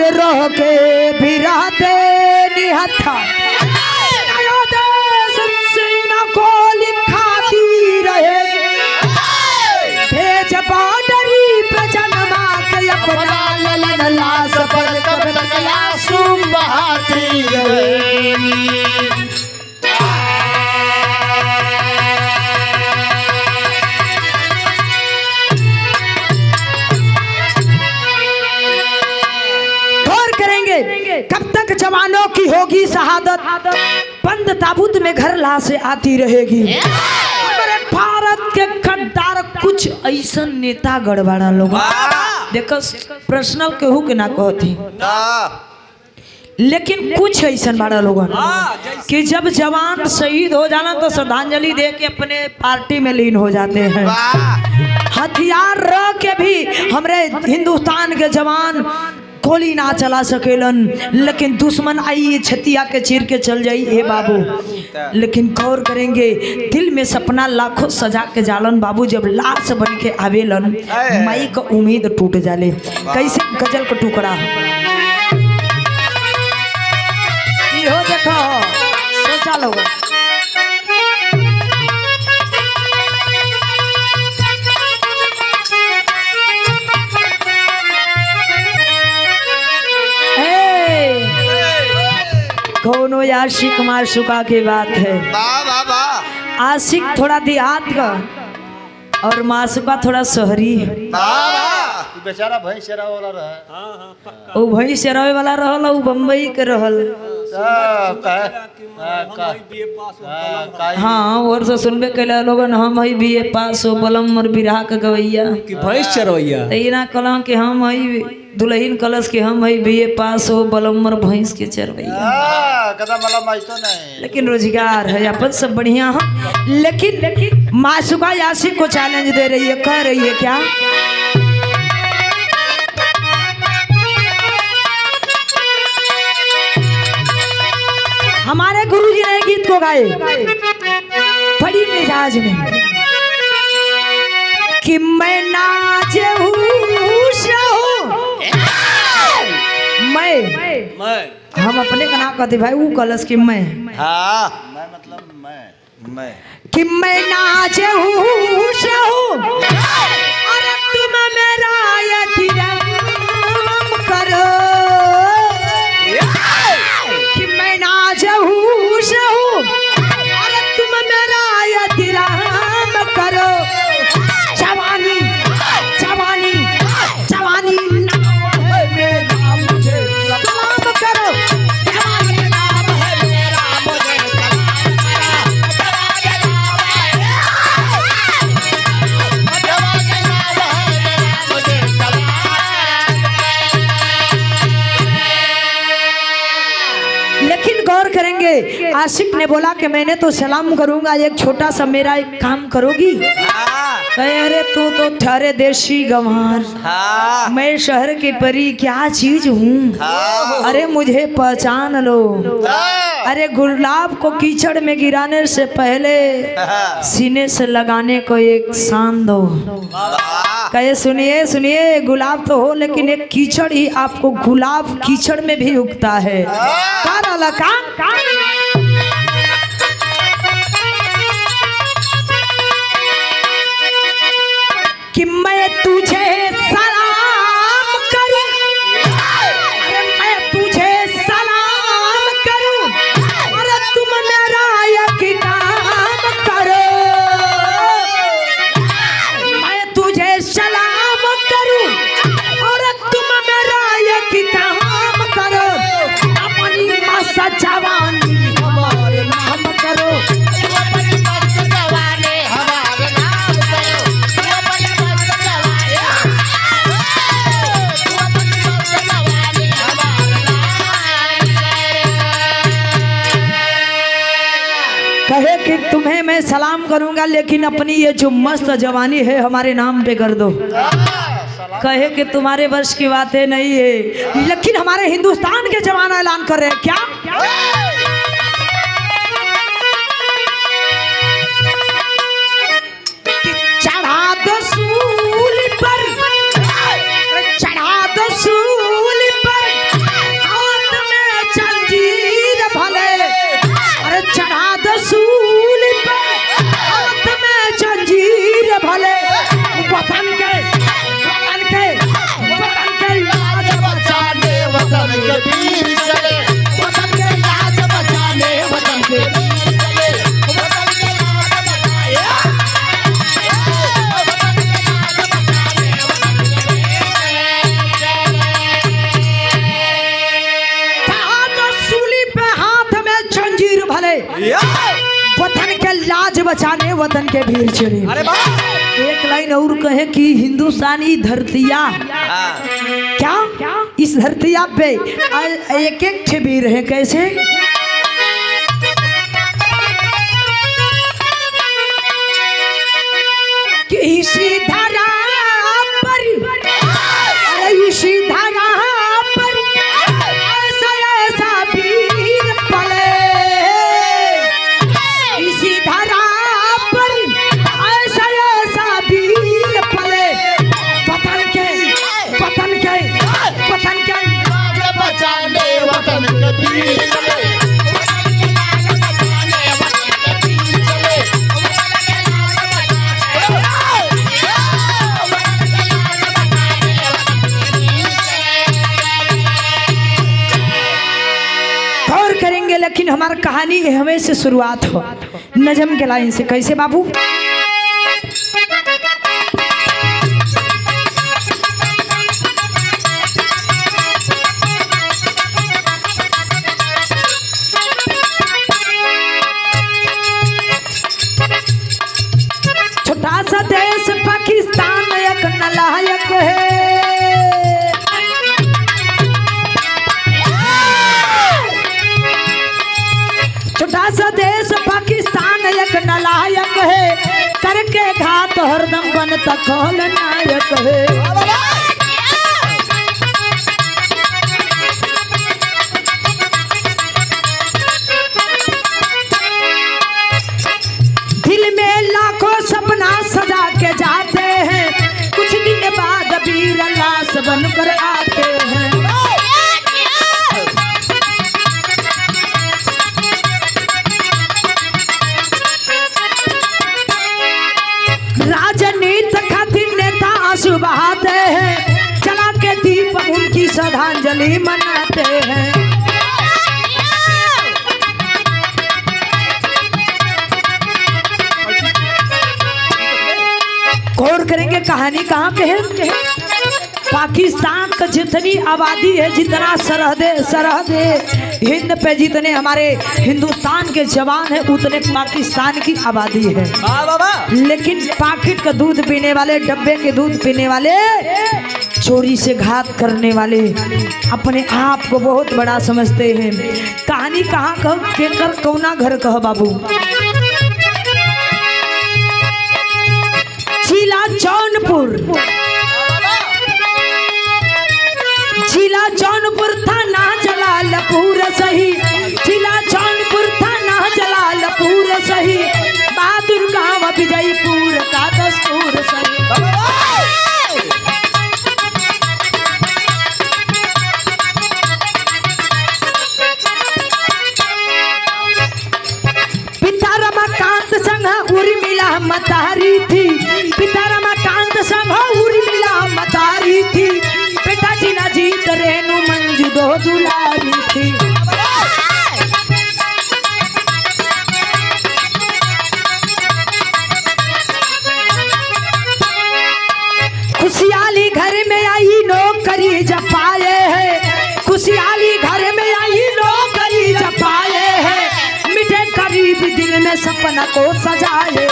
अरे रह के भी रहते निहत्था को लिखाती रहे भेज बाडरी प्रजनमा के अपना ललन लाश पर कब तक आंसू बहाती रहे। कब तक जवानों की होगी शहादत, बंद ताबूत में घर लाशें आती रहेगी। हमारे भारत के गद्दार कुछ ऐसा नेता गड़बड़ा लोग देखो पर्सनल केहू के ना कहती, लेकिन कुछ ऐसा बड़ा लोग कि जब जवान शहीद हो जाना तो श्रद्धांजलि दे के अपने पार्टी में लीन हो जाते हैं। हथियार रख के भी हमारे हिंदुस्तान के जवान गोली ना चला सकेलन, लेकिन दुश्मन आई छतिया के चीर के चल जाई ए बाबू। लेकिन गौर करेंगे दिल में सपना लाखों सजा के जालन बाबू, जब लाश बन के आवेलन माई का उम्मीद टूट जाले। कैसे गजल का टुकड़ा हो देखो सोचा लोग कौनो आशिक माशुका की बात है। आशिक थोड़ा देहात का और माशुका थोड़ा शहरी है। बेचारा भैंस चरावे वाला रहा, वो भैंस चरावे वाला रहल, वो बम्बई के रहल। हाँ और से सुनबे कैला लोगन हम हई बीए पास हो बलम और बिरहा के गवैया कि भैंस चरवैया ना कला कि हम हई दुल्हन कलश के हम हई बीए पास हो बलम और भैंस के चरवैया। लेकिन रोजगार है अपन सब बढ़िया है। लेकिन माशुका यासिक को चैलेंज दे रही है, कह रही है क्या हमारे गुरुजी ने गीत को गाए बड़ी मिजाज में कि मैं नाच हूँ मैं हम अपने का नाम कहते भाई वो कलश की मैं मतलब मैं कि मैं नाच हूँ अरे तुम मेरा यतिराम करो कि मैं नाच हूँ अरे तुम मेरा यतिराम करो। जवानी जवानी जवानी आशिक ने बोला कि मैंने तो सलाम करूंगा, एक छोटा सा मेरा एक काम करोगी? अरे तू तो ठहरे देशी गंवार, मैं शहर की परी क्या चीज हूँ, अरे मुझे पहचान लो। अरे गुलाब को कीचड़ में गिराने से पहले सीने से लगाने को एक शान दो। कहे सुनिए सुनिए गुलाब तो हो लेकिन एक कीचड़ ही आपको गुलाब कीचड़ में भी उगता है। कि मैं तुझे सलाम करूं, अरे मैं तुझे सलाम करूं, अरे तुम मेरा एक काम करो। मैं तुझे सलाम करूं और तुम मेरा एक काम करो। अपनी मस्त जवानी हमारे नाम करो, कहे कि तुम्हें मैं सलाम करूंगा लेकिन अपनी ये जो मस्त जवानी है हमारे नाम पे कर दो। कहे कि तुम्हारे वश की बातें नहीं है, लेकिन हमारे हिंदुस्तान के जवान ऐलान कर रहे हैं क्या, कि चढ़ा दो सूली पर, चढ़ा दो सूली पर बचाने वतन के वीर चले। अरे वाह। एक लाइन और कहे कि हिंदुस्तानी धरतिया क्या इस धरतिया पे एक एक ठे वीर है। कैसे? कि इसी धरा पर, अरे इसी धरा पर ऐसा ऐसा वीर पले, इसी धरा पर ऐसा ऐसा वीर पले। वतन के बचाने वतन के वीर चले। गौर करेंगे लेकिन हमारी कहानी हमें से शुरुआत हो नजम के लाइन से। कैसे बाबू? छोटा सा देश पाकिस्तान एक नालायक है। छोटा सा देश पाकिस्तान एक नालायक है, करके घात हरदम बनता खलनायक है। दिल में लाखों सपना सजा के जाते हैं, कुछ दिन बाद वीर लाश बनकर आते हैं। राजनीति खातिर नेता आंसू बहाते हैं, जला के दीप उनकी श्रद्धांजलि मनाते हैं। गौर करेंगे कहानी कहाँ पे है। पाकिस्तान का जितनी आबादी है, जितना सरहद हिंद पे जितने हमारे हिंदुस्तान के जवान हैं, उतने पाकिस्तान की आबादी है। लेकिन पैकेट का दूध पीने वाले, डब्बे के दूध पीने वाले, चोरी से घात करने वाले अपने आप को बहुत बड़ा समझते हैं। कहानी कहाँ कह केकर कौना घर कह बाबू? जिला जौनपुर, जिला जौनपुर थाना जलालपुर सही, जिला जौनपुर थाना जलालपुर सही, बहादुर गांव विजयपुर का दस्तूर सही। पिता रमाकांत संग उर्मिला मतारी थी, पिता रमाकांत संग उर्मिला मतारी थी, बेटा जिला जीत रेणु मंजू दो दुलारी थी। खुशहाली घर में आई नौकरी जपाए है, खुशहाली घर में आई नौकरी जपाए है, मिटे करीब दिल में सपना को सजाए हैं।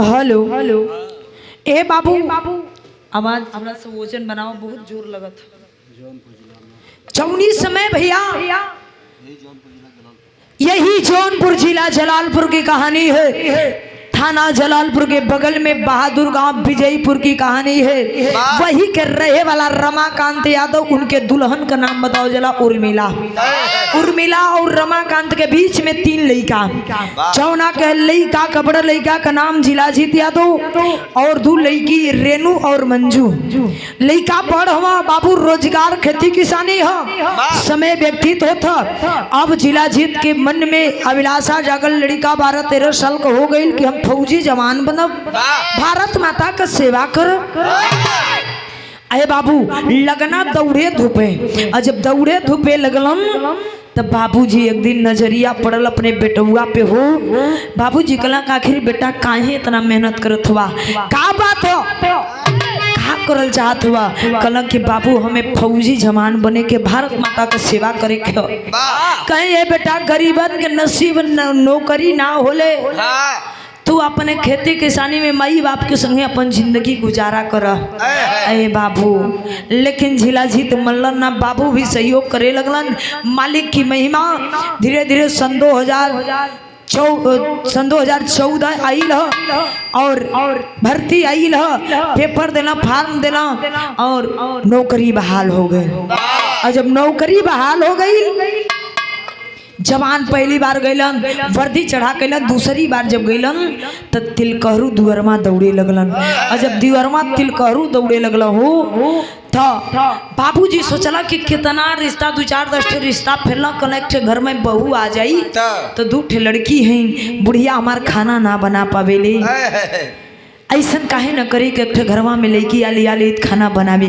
हेलो ए बाबू, आवाज हमरा से वजन बनाओ, बहुत जोर लगत। जौनी समय भैया यही जौनपुर जिला जलालपुर की कहानी है। थाना जलालपुर के बगल में बहादुर गांव विजयपुर की कहानी है। वही के रहे वाला रमाकांत यादव, उनके दुल्हन का नाम बताओ जला उर्मिला। उर्मिला और रमाकांत के बीच में 3 लड़का, चौना के लड़का का बड़ा लड़का का नाम जिलाजीत यादव और 2 लड़की रेणु और मंजू। लड़का पढ़ हुआ बाबू, रोजगार खेती किसानी है, समय व्यतीत होता। अब जिलाजीत के मन में अभिलाषा जागल, लड़का 12-13 साल का हो गई कि हम फौजी जवान बनब, भारत माता का सेवा कर। अरे बाबू लगना दौड़े धूपे, और जब दौड़े धूपे लगलन तब बाबूजी एक दिन नजरिया पड़ल अपने बेटुआ पे हो। बाबूजी कहला आखिर बेटा काहे इतना मेहनत करत हुआ, का बात हो, का करल चाहत हुआ। कहला कि बाबू हमें फौजी जवान बने के भारत माता के सेवा करे के हो। कहे ये बेटा गरीबन के नसीब नौकरी ना होले, तू अपने खेती किसानी में माई बाप के संगे अपन जिंदगी गुजारा कर। अरे बाबू लेकिन झिलाझित मल्लन ना बाबू भी सहयोग करे लगलन। मालिक की महिमा धीरे धीरे सन 2014 आइल ह और भर्ती आइल ह, पेपर देना फार्म देना और नौकरी बहाल हो गई। और जब नौकरी बहाल हो गई, जवान पहली बार गैलन वर्दी चढ़ा कैलन, दूसरी बार जब गैलन तो तिलकहरू दुअरमा दौड़े लगलन। और जब दुअरमा तिलकहरू दौड़े लगल हो तो बाबूजी सोचला कि कितना रिश्ता 2-4-10 रिश्ता फैला कनेक्ट घर में बहू आ जाई तो 2 लड़की हैं, बुढ़िया हमार खाना ना बना पावेले, ऐसा काहे न करी कि एक घरवा में लड़की आली खाना बनावे।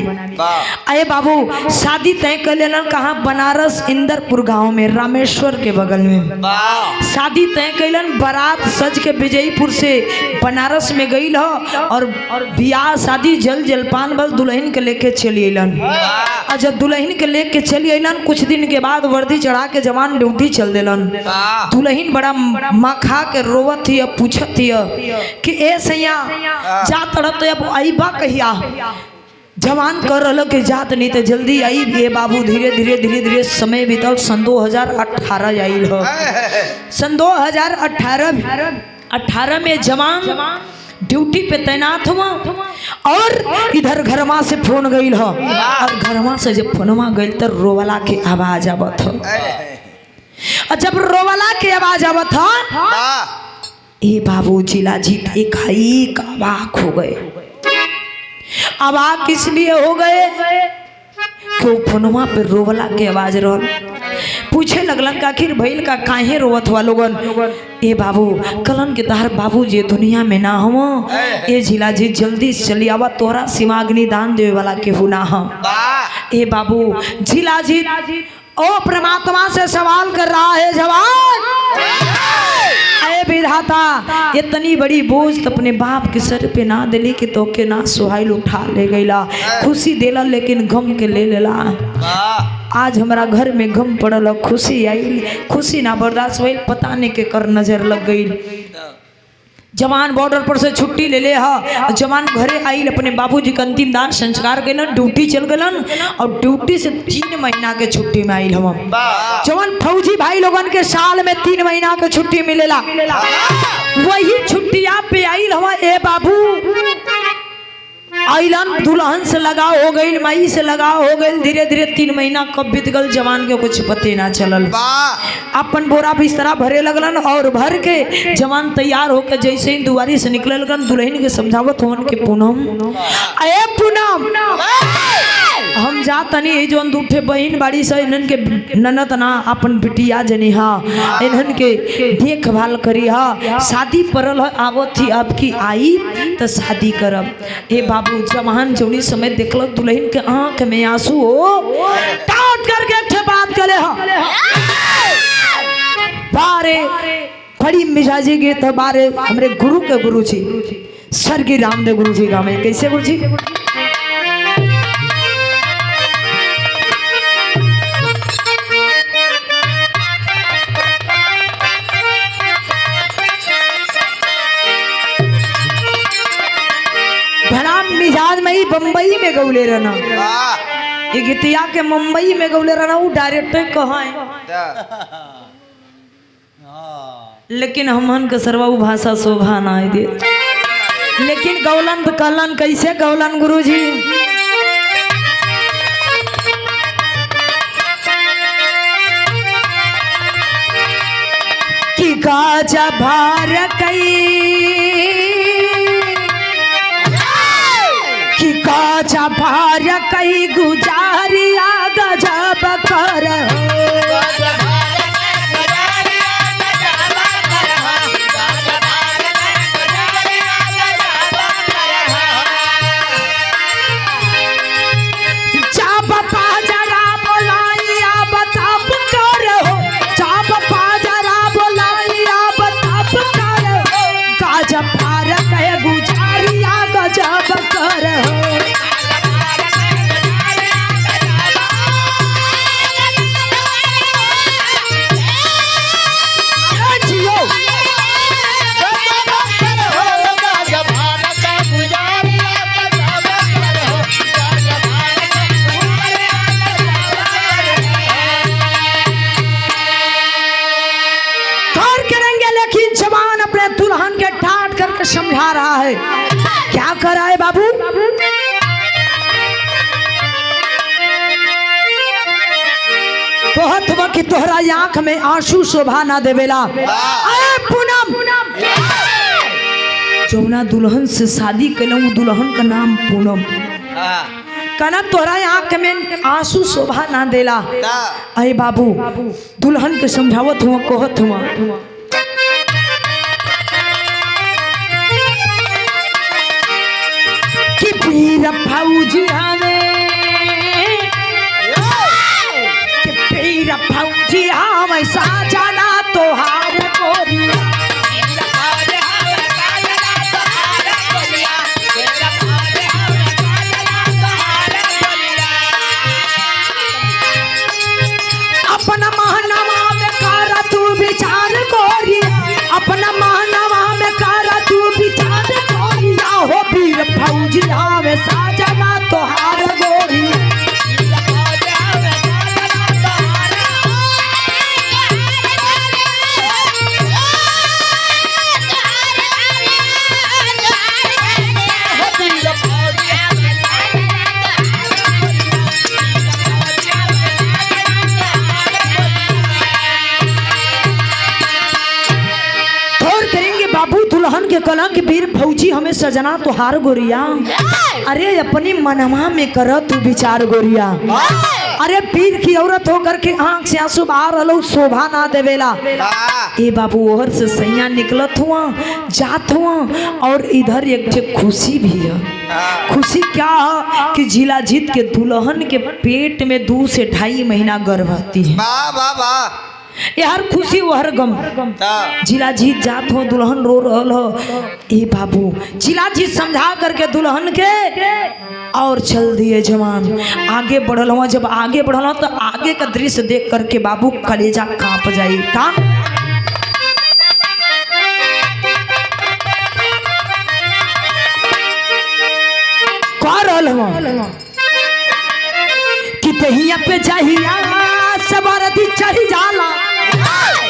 अरे बाबू शादी तय कर लेना कहाँ, बनारस इंदरपुर गांव में रामेश्वर के बगल में शादी तय कैलन। बारात सज के विजयपुर से बनारस में गई हो और बियाह शादी जल जलपान बस दुल्हन के लेके चली अलन। और जब दुल्हन के लेके चली अलन कुछ दिन के बाद वर्दी चढ़ा के जवान ड्यूटी चल दिलन। दुल्हन बड़ा मखा के रोवत ही पूछत ही कि ए सैया जा तड़प तो अब आईबा कहिया। जवान कर रहा कि जात नहीं तो जल्दी आई। ये बाबू धीरे धीरे समय बीतल। सन 2018 आइल हो। सन 2018 में जवान ड्यूटी पे तैनात हुआ और इधर घरमा से फोन गई हो। और घरमा से जब फोनमा गई तो रोवाला के आवाज आवत हो। और जब रोवाला के आवाज आवत हो ये बाबू झिलाझित एकाएक अवाक हो गए। अवाक इसलिए हो गए क्यों फोनमा पे रोवला के आवाज रहल। पूछे लगलन आखिर भइल का काहे रोवत हुआ लोगन। ए बाबू कलन के तहर बाबू जे दुनिया में ना हो, ए झिलाझित जल्दी चली आवा, तोहरा सिमाग्नि दान देवे वाला केहू ना हो। ए बाबू झिलाझित ओ परमात्मा से सवाल कर रहा है जवान, अरे विधाता इतनी बड़ी बोझ तो अपने बाप के सर पे ना दिली कि तो के ना सुहाइल उठा ले गईला। खुशी देला लेकिन गम के ले लेला। आज हमारा घर में गम पड़ल, खुशी आई, खुशी ना बर्दाश्त भइल, पता नहीं के कर नजर लग गई। जवान बॉर्डर पर से छुट्टी ले ले हा। जवान घरे आइल, अपने बाबूजी के अंतिम दान संस्कार कैलन, ड्यूटी चल गलन और ड्यूटी से 3 महीना के छुट्टी में आइल हम। जवान फौजी भाई लोगन के साल में 3 महीना के छुट्टी मिलेला, वही छुट्टिया पे आइल हम। ए बाबू आइलन दुल्हन से लगाव हो गई, माई से लगाव हो गई। धीरे धीरे 3 महीना कब बीत गल जवान के कुछ पते ना चलल। अपन बोरा बिस्तरा भरे लगलन और भर के जवान तैयार होकर जैसे ही दुआरी से निकले लगन दुल्हन के समझावत होन के पूनम, अरे पूनम हम जा तनी जो दूठे बहन बाड़ी से इन्हन के ननद ना अपन बिटिया जनी हा, इन्हन के देखभाल करी हा। शादी परल है आवत थी, अब की आई तो शादी करब। ए बाबू जवान जौनी समय देखल दुल्हन के आंख में आंसू हो, टाट करके अच्छे बात करे हा। बारे बड़ी मिजाजी के तो बारे हमरे गुरु के गुरु जी स्वर्गीय रामदेव गुरु जी का में कैसे गुरु जी मिजाज में ही बम्बई में गौले रहना। ये गीतिया के मुंबई में गौले रहना, वो डायरेक्टर कहाँ है लेकिन हमन के सर्वा भाषा शोभा ना दे। लेकिन गौलन तो कहलन कैसे गौलन गुरुजी, कि गाजा भार कि काचा भार कई गुजारिया गजब कर। जा बपा जरा बोलाइया बताब कर हो, तोहरा आंख में आंसू शोभा ना देवेला। अरे पूनम जौना दुल्हन से शादी कलूं दुल्हन का नाम पूनम कहना तोहरा आंख में आंसू शोभा ना देला। अरे बाबू दुल्हन के समझावत हुआ कहत हुआ कि पीर फौजी हमें कि पीर फौजी हमें साजना तोहार गोरिया अपना महनवा में करा तू विचार गोरिया अपना महनवा में करा तू विचार गोरिया हो पीर फौजी हमें साजना तोहार गोरिया। दुल्हन के कला के वीर फौजी हमें सजना तोहार गोरिया। अरे अपनी मनवा में कर तू विचार गोरिया। अरे पीर की औरत होकर के आंख से आंसू बाहर हलो शोभा ना देवेला। ए बाबू ओहर से सैया निकलत हुआ जात हुआ और इधर एक ठे खुशी भी है। खुशी क्या है कि जिला जीत के दुल्हन के पेट में 2 से 2.5 महीना गर्भवती है। यार खुशी वहर गम जिला जीत जात हो दुल्हन रो रहल हो। ए बाबू जिला जीत समझा करके दुल्हन के और चल दिए जवान आगे बढ़ल हुआ। जब आगे बढ़ल हुआ तो आगे का दृश्य देख करके बाबू कलेजा कांप जाई का रहल हुआ कि तहिया पे जाहिया सबरदी चढ़ी जाला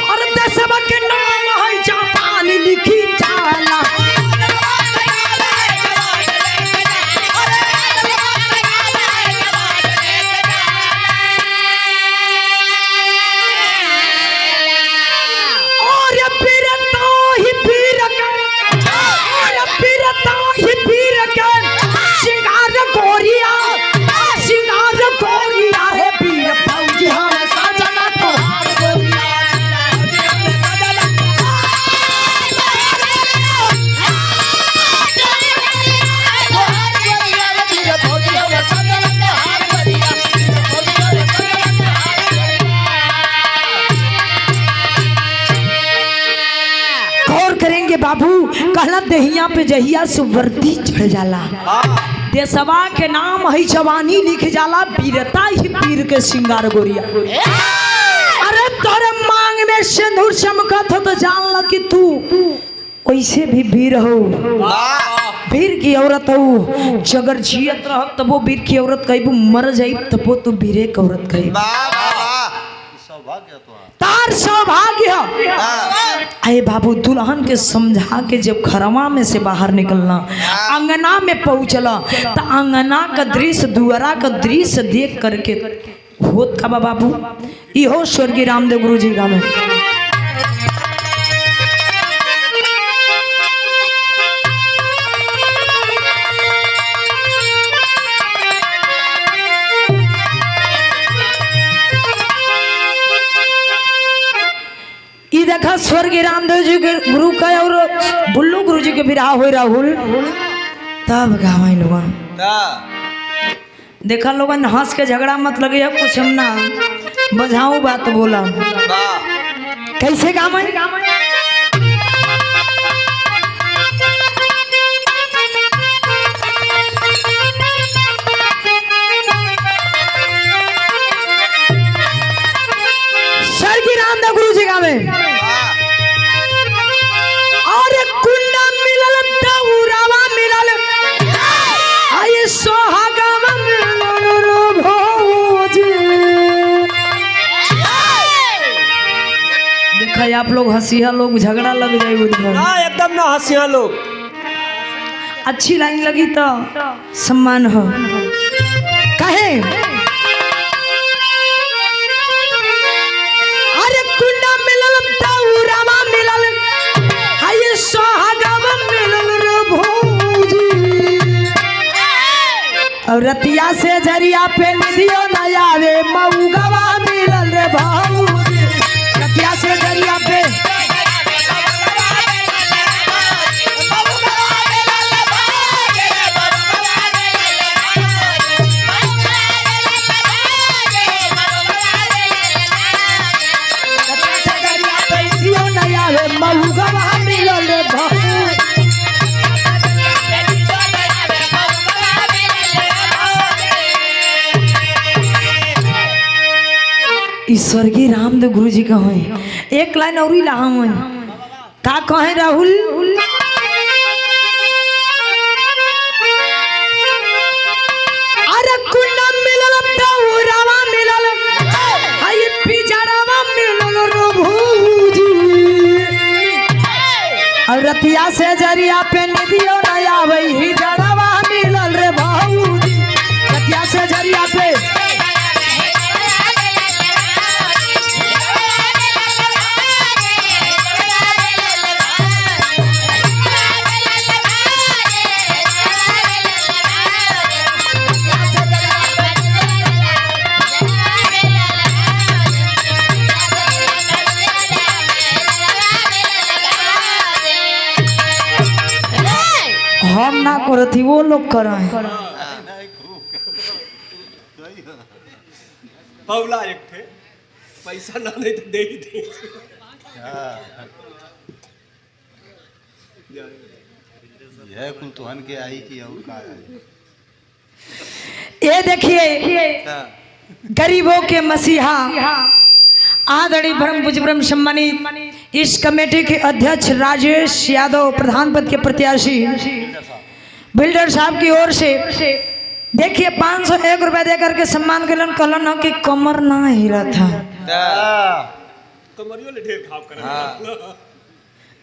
और देशवा के नाम है जापान लिखी जाला। और पीरता ही पीर के और पीरता ही पीर के सिंगार गोरिया है पीर फौजी हमें साजना तोहार गोरिया। गौर करेंगे बाबू कहला दहिया पे जहिया सुवर्दी चढ़ जाला देशवा के नाम है जवानी लिख जाला वीरता ही पीर के सिंगार गोरिया। अरे तोरे मांग में सिंदूर चमकत हो तो जान ल कि तू वैसे भी वीर हो। वीर की औरत हो जगर जियत रह तब वो वीर की औरत कहबू मर जाई तब वो तू वीरे की औरत कहबू तार सौभाग्य। अरे बाबू दुल्हन के समझा के जब घरवा में से बाहर निकलना अंगना में पहुंचला तो अंगना का दृश्य दुआरा का दृश्य देख करके होत का बाबू इहो स्वर्गीय रामदेव गुरु जी का में देखा स्वर्गीय रामदेव जी के गुरु का और बुल्लू गुरु जी के विराह हो राहुल तब गावे लोगन देखा लोगन हंस के झगड़ा मत लगे कुछ हम ना बजाऊ बात बोला कैसे गावे स्वर्गीय रामदेव गुरु जी गावे और कुंडा मिलल दौरावा मिलल आये सोहागावा मिलल रो भौजी। देखा आप लोग हंसिया लोग झगड़ा लग जाए उधर ना एकदम ना हंसिया लोग। अच्छी लाइन लगी तो सम्मान हो कहे रतिया से जरिया पे निधियो न आवे मऊगवा मिलल रे भौजी रतिया से जरिया पे मऊगवा मिलल रे भौजी स्वर्गीय रामदेव गुरु जी कहे एक लाइन और लाहम का कहे राहुल अरे कुन्ना मिलल दौरावा मिलल हाय पिजरावा मिलल रो भौजी और रतिया से जरिया पे निधियो न आवे ही जड़वा मिलल रे भौजी रतिया से जरिया पे हम ना करो थी वो लोग कर पौला एक थे पैसा ना नहीं तो दे ही दे यह कुल तुहन के आई कि और का आई ये देखिए गरीबों के मसीहा आदरणीय परम पूज्य ब्रह्म सम्मानित इस कमेटी के अध्यक्ष राजेश यादव प्रधान पद के प्रत्याशी बिल्डर साहब की ओर से देखिए 501 रुपया देकर के सम्मान कलन कलन हो कि कमर ना हिला था कमरियो ले ढेर खाव करे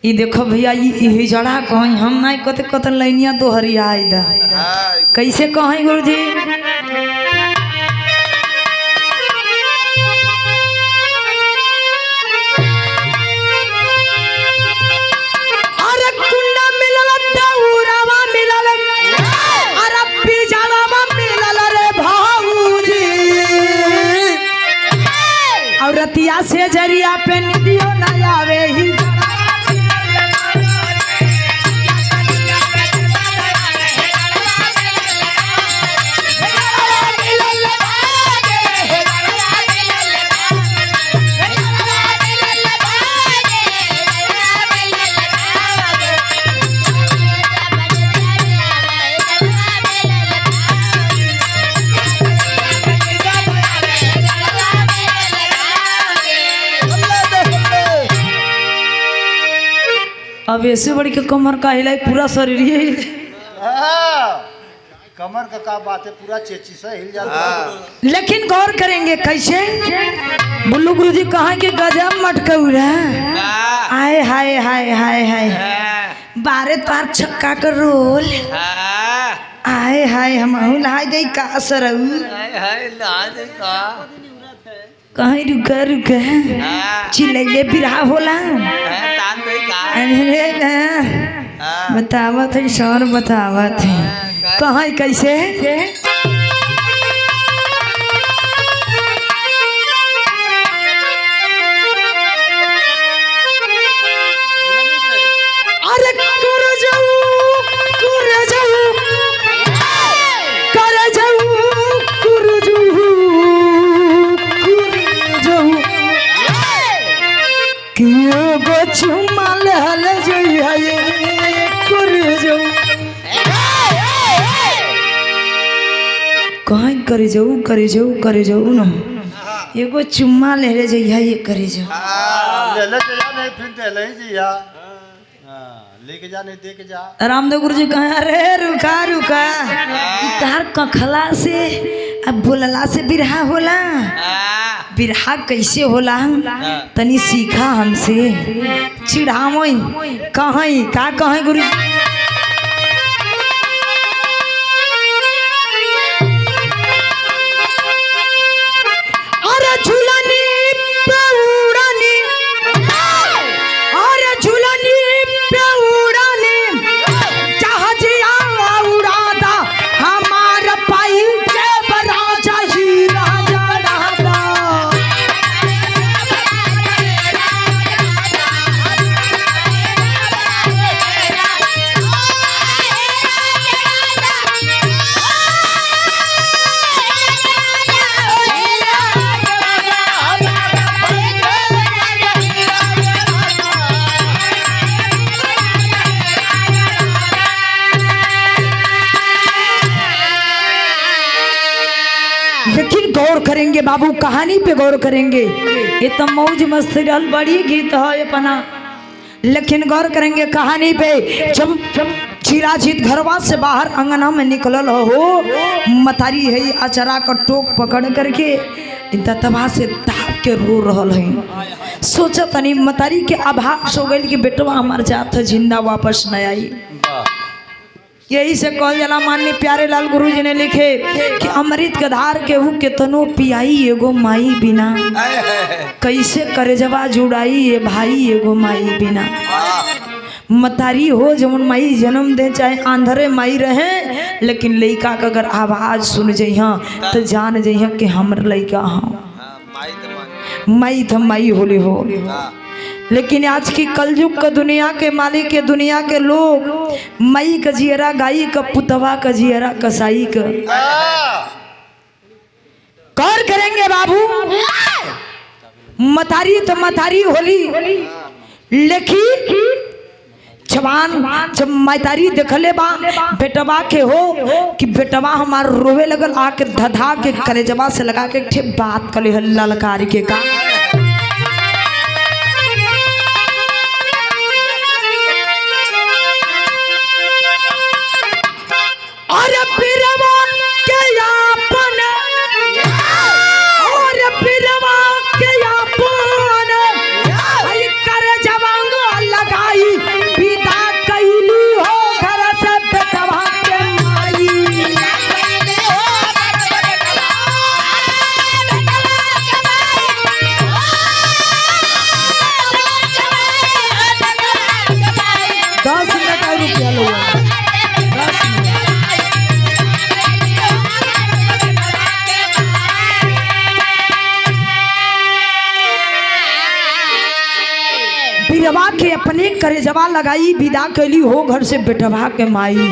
ये देखो भैया ये जड़ा कहीं हम नहीं कते कते लाइनिया तो हरिया दा कैसे कहीं गुरुजी अरे कुंडा मिलल दौरावा मिलल अरे पिजड़ावा मिलल रे भौजी और रतिया से जरिया पे निधियो न आवे ही अब ऐसे बड़ी के कमर का हिलाई पूरा शरीर ही कमर का बात है पूरा चेची से हिल जाता लेकिन गौर करेंगे कैसे बुल्लू गुरुजी कहा कि गजब मटकऊ रहा आए हाय हाय हाय हाय बारे तार छक्का कर रोल आए हाय हम नहाय गई का सरऊ कहीं रुका रुका चिल्लैले बिरहा होला बतावत है सर बतावत है कहाँ कैसे अरे कर जाऊ क्यों गो चुमाल हल जइए कर जाऊ कहीं करे जाऊ ना एगो चुम्मा ले ले जइया ये करे जाऊ ले ले जा नहीं फिर दे ले जिया लेके जा नहीं दे के जा रामदेव गुरु जी कहे अरे रुका रुका तार कखला से अब बोलला से बिरहा होला बिरहा कैसे होला तनी सीखा हमसे चिढ़ावई कहीं का कहीं गुरु अरे झूलनी पे उड़ानी अरे झूलनी पे उड़ानी जहाजिया उड़ादा हमार पाई के लेकिन गौर करेंगे बाबू, कहानी पे गौर करेंगे। ये तो मौज मस्ती रहल, बड़ी गीत है अपना, लेकिन गौर करेंगे कहानी पे। जब चिराजीत घरवा से बाहर अंगना में निकलल हो, मतारी है अचरा का टोक पकड़ करके दतवा से दाब के रो रहल है। सोचा तनी मतारी के आभास हो गई कि बेटवा हमार जात जिंदा वापस न आई। यही से कहल जाला, माननीय प्यारे लाल गुरु जी ने लिखे कि अमृत के धार केहू केतनो पियाई एगो माई बिना, कैसे करजवा जुड़ाई ये भाई एगो माई बिना। मतारी हो जमुन माई जन्म दे, चाहे आंधरे माई रहे, लेकिन लइका का अगर आवाज सुन जइहा तो जान जइहा कि हमर लइका हाँ माई तो माई होली हो। लेकिन आज की कलयुग का दुनिया के मालिक के दुनिया के लोग मई का जियरा गाई का पुतवा का जियरा कसाई का। गौर करेंगे बाबू, मतारी तो मतारी होली, लेकिन जवान जब मतारी देखले बा बेटवा के हो कि बेटवा हमार रोवे लगल, आके धधा के कलेजवा से लगा के ठे बात कले ललकार के का। बिरवा के अपने करेजवा लगाई, विदा कैली हो घर से बेटवा के माई।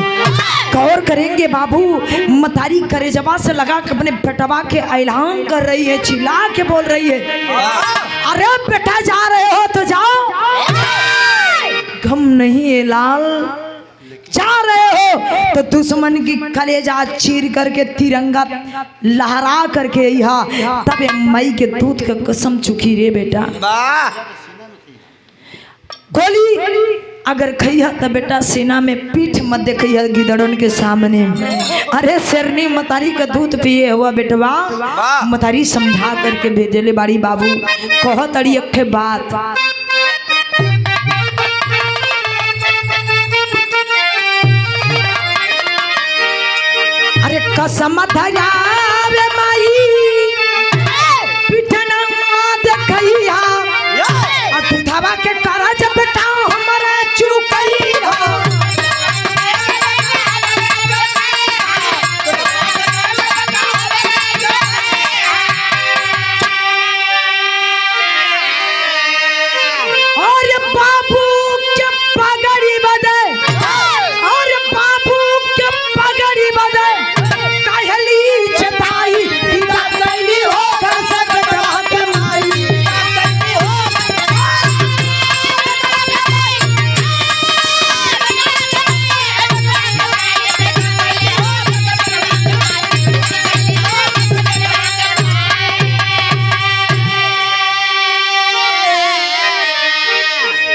गौर करेंगे बाबू, मतारी करेजवा से लगा के अपने बेटवा के ऐलान कर रही है, चिल्ला के बोल रही है, अरे बेटा जा रहे हो तो जाओ, गम नहीं है लाल, जा रहे हो तो दुश्मन की कलेजा चीर करके तिरंगा लहरा करके यहाँ, तब मई के दूध का कसम चुकी रे बेटा। गोली अगर खइहा तो बेटा सेना में पीठ मत देखिया गिदड़न के सामने। अरे शेरनी मतारी का दूध पिए हुआ बेटवा, मतारी समझा करके भेजले बाड़ी बाबू। कह तड़ी एक बात, अरे कसम धरावे माई पिठना देखिया, दूधवा के करज बेटा हमारा चुकइया। और बाबू के पगड़ी बदे, और बाबू के पगड़ी बदे कहली चताई, पिता कैली हो घर से बेटा के माई।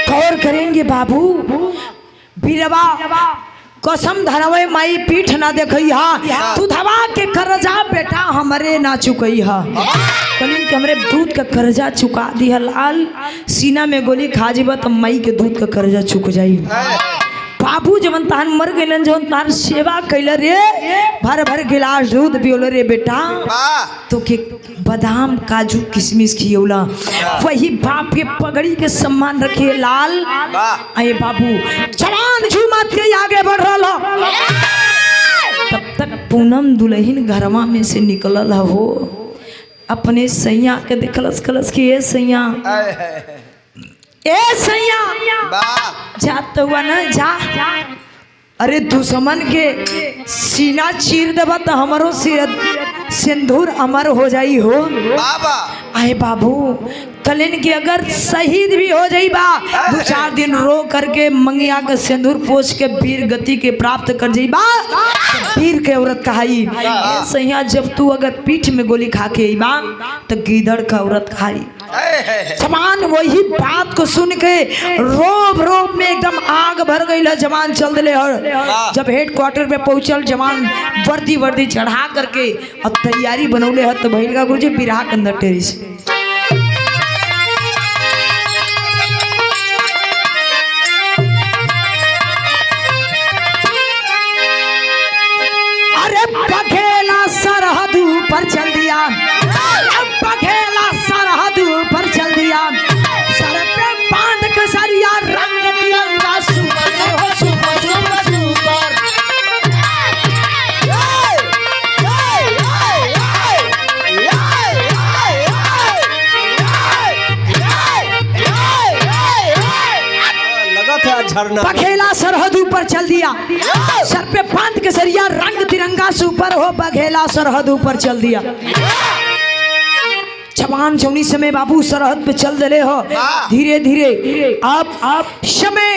गौर करेंगे बाबू, बीरवा कसम धरवे माई पीठ ना देखइहा, तू धवा के कर्जा बेटा हमरे ना चुकइहा। कलिन के हमरे दूध का कर्जा चुका दिया लाल, सीना में गोली खा जीबा तो माई के दूध का कर्जा चुक जाई। बाबू जवन तान मर गइलन, जवन तार सेवा कैले रे, भर भर गिलास दूध पियोले रे बेटा, तो के बादाम काजू किशमिश खियौला, वही बाप के पगड़ी के सम्मान रखे लाल। अये बाबू जवान झूमत के आगे बढ़ रहा, तब तक पूनम दुल्हन घरवा में से निकलल हो, अपने सैया के देखलस कलस की ए सैया, ए सैया जात हुआ ना जा, अरे दुश्मन के सीना चीर देबा तो हमारो सिंदूर अमर हो जाई हो बाबा आए बाबू कलिन के अगर शहीद भी हो जाई बा 2-4 दिन रो करके मंगिया का सिंदूर पोछ के वीर गति के प्राप्त कर जाई बा वीर के औरत कहाई सैया जब तू अगर पीठ में गोली खा के आई बा तो गीदड़ का औरत खाई जवान वही बात को सुन के रोब रोब में एकदम आग भर गई है जवान चल दिले और जब हेडक्वार्टर पे पहुंचल जवान वर्दी चढ़ा करके अब तैयारी बनौले है तो भैल का गुरुजी बिरहा के अंदर टेरिस अरे बघेला सरहद पर चल दिया बघेला सरहद पर चल दिया सर पे बांध के सरिया रंग तिरंगा लगा था झरना बघेला सरहद ऊपर चल दिया सर पे बांध के सरिया रंग तिरंगा से ऊपर हो बघेला सरहद ऊपर चल दिया जवान जौनी समय बाबू सरहद पे चल दिले हो धीरे धीरे आप समय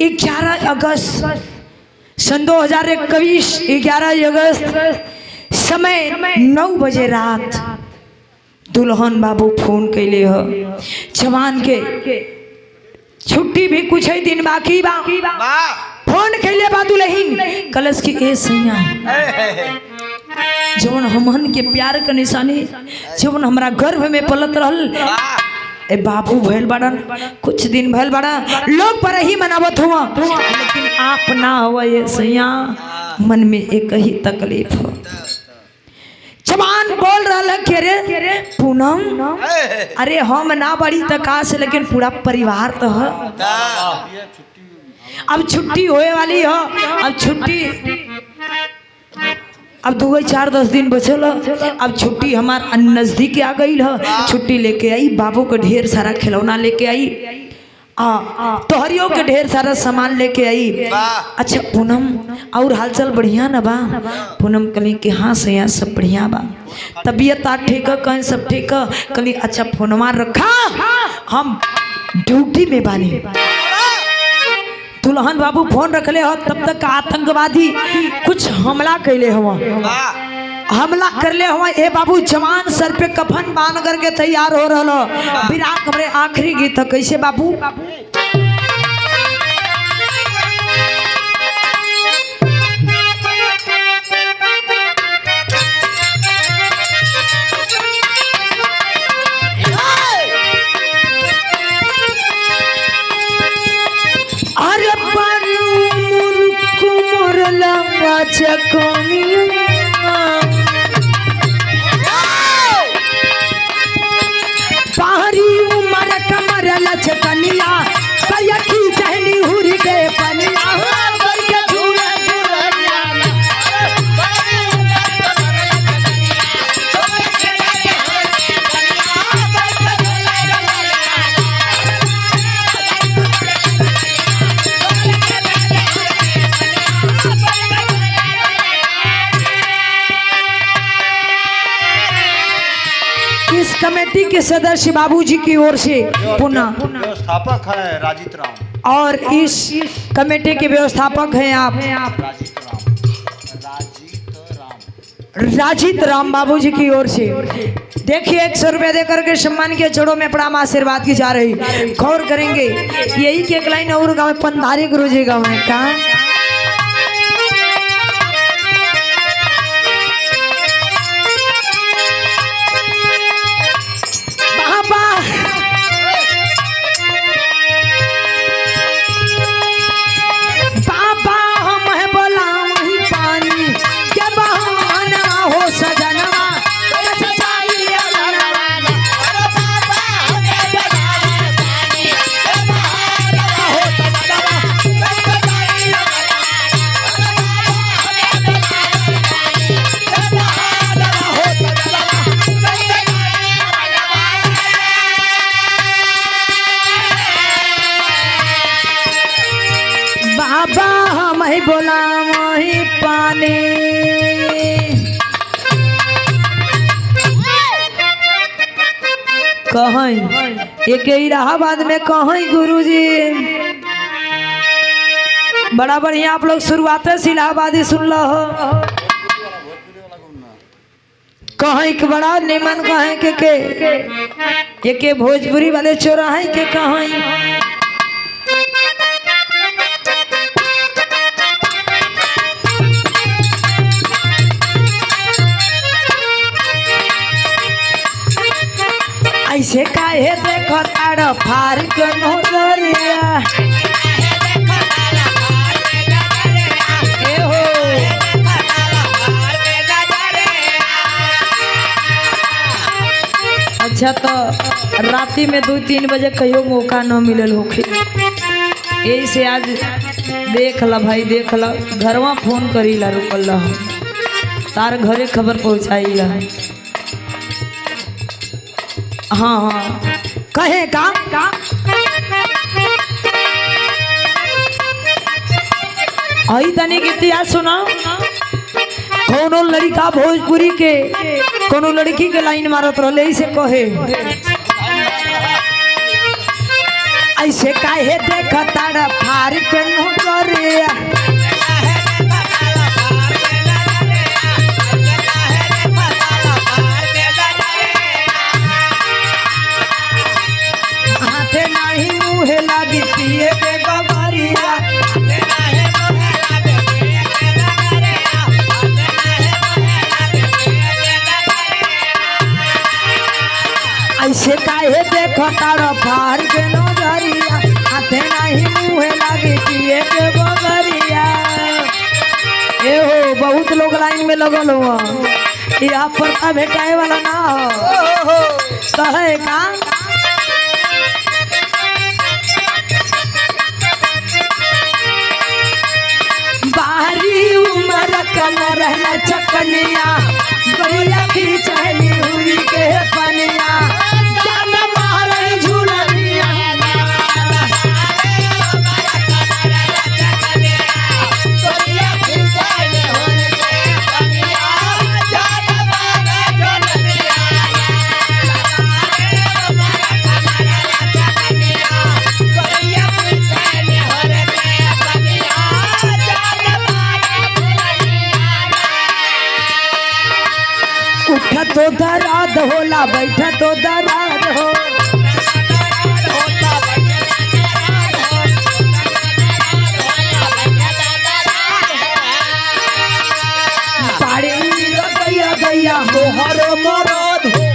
11 अगस्त सन 2021 11 अगस्त समय 9 बजे रात दुल्हन बाबू फोन कैले हो जवान के छुट्टी भी कुछ ही दिन बाकी बा फोन कैले बा दुल्हन कलश की ए सैया जवन हमहन के प्यार का निशानी जवन हमारा गर्भ में पलत रहल ए बाबू भैल बड़न कुछ दिन भैल बड़ा लोग पर ही मनावत हुआ लेकिन आप ना हुआ ये सैया मन में एक ही तकलीफ हो जवान बोल रहा के रे पूनम अरे हम ना बड़ी तका से लेकिन पूरा परिवार तो है अब छुट्टी होए वाली हो अब छुट्टी अब 2-4-10 दिन बचल अब छुट्टी हमार नजदीक आ गई है छुट्टी लेके आई बाबू को ढेर सारा खिलौना लेके आई तोहरियों के ढेर सारा सामान लेके आई अच्छा पूनम और हालचाल बढ़िया न बा पूनम कली के हाँ सैया सब बढ़िया बा तबीयत आ ठीक है कहीं सब ठीक है कली अच्छा फोनवा रखा हम ड्यूटी में बानी दुल्हन बाबू फोन रखले हो तब तक आतंकवादी कुछ हमला कैले हुआ हमला करले हुआ ए बाबू जवान सर पे कफन बांध करके तैयार हो रहा विराट हमरे आखिरी गीत है कैसे बाबू अरे बाहरी उमर कमर लचकनिया कयकी टहनी हुरी के पनिया कमेटी के सदस्य बाबूजी की ओर से पुनः व्यवस्थापक है राजीत राम और इस कमेटी के व्यवस्थापक हैं आप राजीत राम बाबूजी की ओर से देखिए 100 रुपया देकर के सम्मान के चढ़ों में प्रणाम आशीर्वाद की जा रही गौर करेंगे यही के एक लाइन और गाँव में पंधारी गुरु जी गाँव में कहा बोला वही पानी कहीं एक इलाहाबाद में कहीं गुरुजी बड़ा बढ़िया आप लोग शुरुआत से इलाहाबादी सुन लो हो कहीं के बड़ा निमन कहीं के भोजपुरी वाले चौराहे के कहीं ऐसे काहे देखो तारा फार के नजरिया ए हो अच्छा तो राती में 2-3 बजे कहियो मौका न मिलल होखे यही से आज देख ला भाई देख ला घरवा फोन करी ला रुकल ला तार घरे खबर पहुँचाई ला हाँ हाँ कहे का आई तनी के इतिहास सुना कोनो लड़का भोजपुरी के कोनो लड़की के लाइन मारत रहे से कहे ऐसे काहे देख तारा फार के नजरे हाथे नहीं मुहे लागी पिए के गगरिया ऐसे काहे देखो तारा फार के नजरिया हाथे नहीं मुहे लागी पिए के गगरिया ए हो बहुत लोग लाइन में लगल हुआ यहाँ पर भेटाए वाला ना हो कहे का बाहरी उम्र कमर है चकनिया बढ़िया की चहली हुई के पनिया जान मारे झूलनिया उठा तो दराद होला बैठा तो दराद हो पाड़े गैया गैया मोहर मरद हो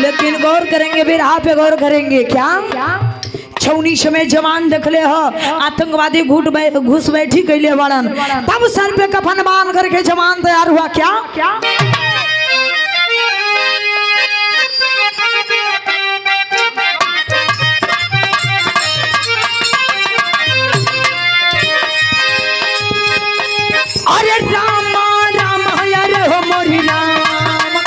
लेकिन गौर करेंगे बिरहा पे गौर करेंगे क्या छौनी समय जवान देखले हो आतंकवादी घुस बैठी कैले बड़न तब सर पे कफन बांध करके जवान तैयार हुआ क्या अरे राम राम हरे हो मोरी राम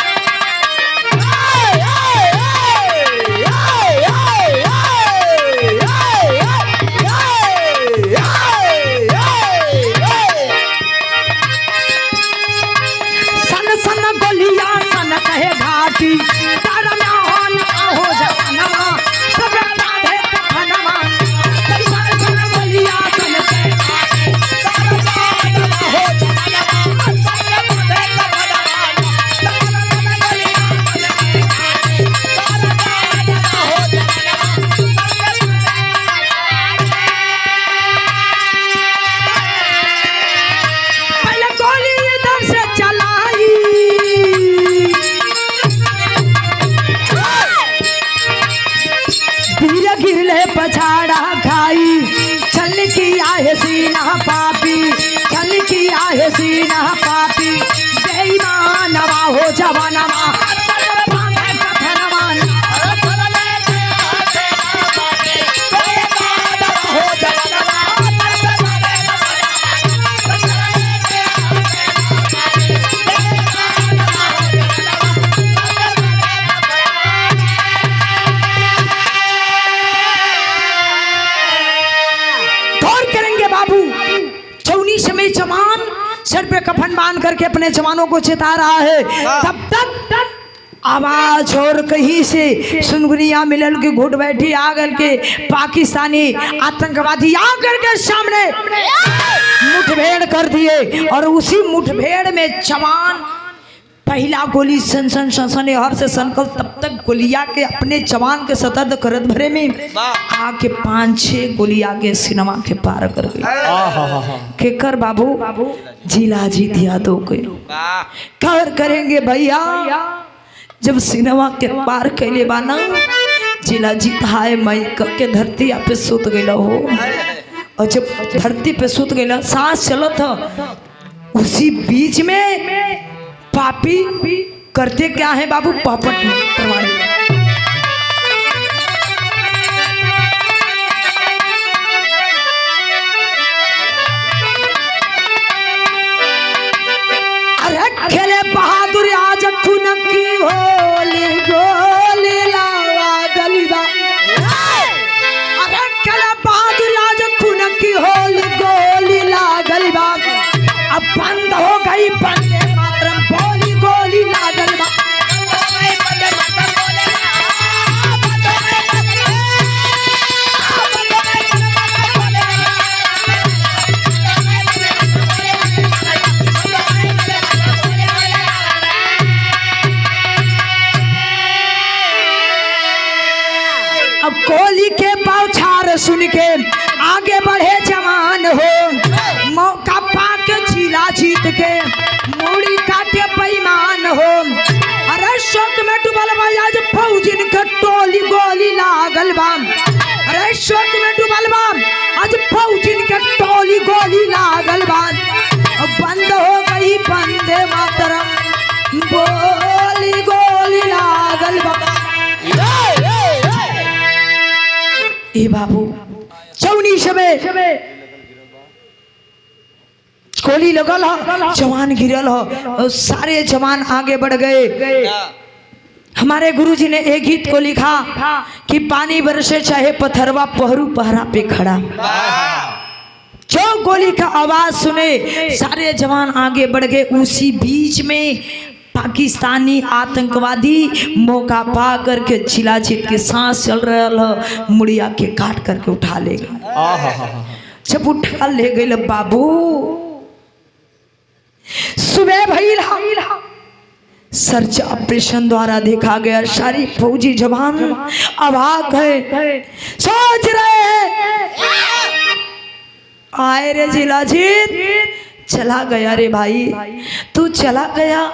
पकड़ा खाई चल किया है सीना पापी चल किया है सीना पापी बेईमानवा हो जवानवा जवान सर पे कफन बांध करके अपने जवानों को चिता रहा है। तब तक आवाज और कहीं से सुनगुनिया मिलल के घुट बैठी आकर के पाकिस्तानी आतंकवादी आकर के सामने मुठभेड़ कर दिए और उसी मुठभेड़ में जवान पहला गोली सन सन सन हर से सनकल तब तक गोलियां के अपने जवान के सतर्द करत भरे में आके 5-6 गोली आगे सिनेमा के पार कर गई। केकर बाबू जिला जीत यादव के कर करेंगे भैया जब सिनेमा के पार कैले बाना जिला जीत हाय मई के धरती पे सुत गई हो और जब धरती पे सुत गई सांस चलत उसी बीच में पापी करते क्या है बाबू पापट करवाने अरे खेले बहादुर आज खून की होली गोली लावा गलीबा अरे खेले बहादुर आज खून की होली गोली ला गलीबा अब बंद हो गई बंदे मातरम बोली गोली लागल बा अब गोली के बौछार सुन के आगे बढ़े जवान हो मौका पाके जिला जीत के मूड़ी काटे बेईमान हो अरे शोक में डूबल बा आज फौजिन के टोली गोली लागल बा अरे शोक में डूबल बा आज फौजिन के टोली गोली लागल बा बंद हो गई बंदे मातरम गोली गोली लागल बा ए बाबू चौनी सबे गोली लगल हो जवान गिरल हो सारे जवान आगे बढ़ गए। हमारे गुरुजी ने एक गीत को लिखा कि पानी बरसे चाहे पत्थरवा पहरू पहरा पे खड़ा जो गोली का आवाज सुने सारे जवान आगे बढ़ गए। उसी बीच में पाकिस्तानी आतंकवादी मौका पा करके जिला जीत के सांस चल रहा मुड़िया के काट करके उठा ले गए। जब उठा ले गए बाबू सुबह भइला सर्च ऑपरेशन द्वारा देखा गया सारी फौजी जवान अभाग है सोच रहे हैं आए रे जिला जीत चला गया रे भाई तू चला गया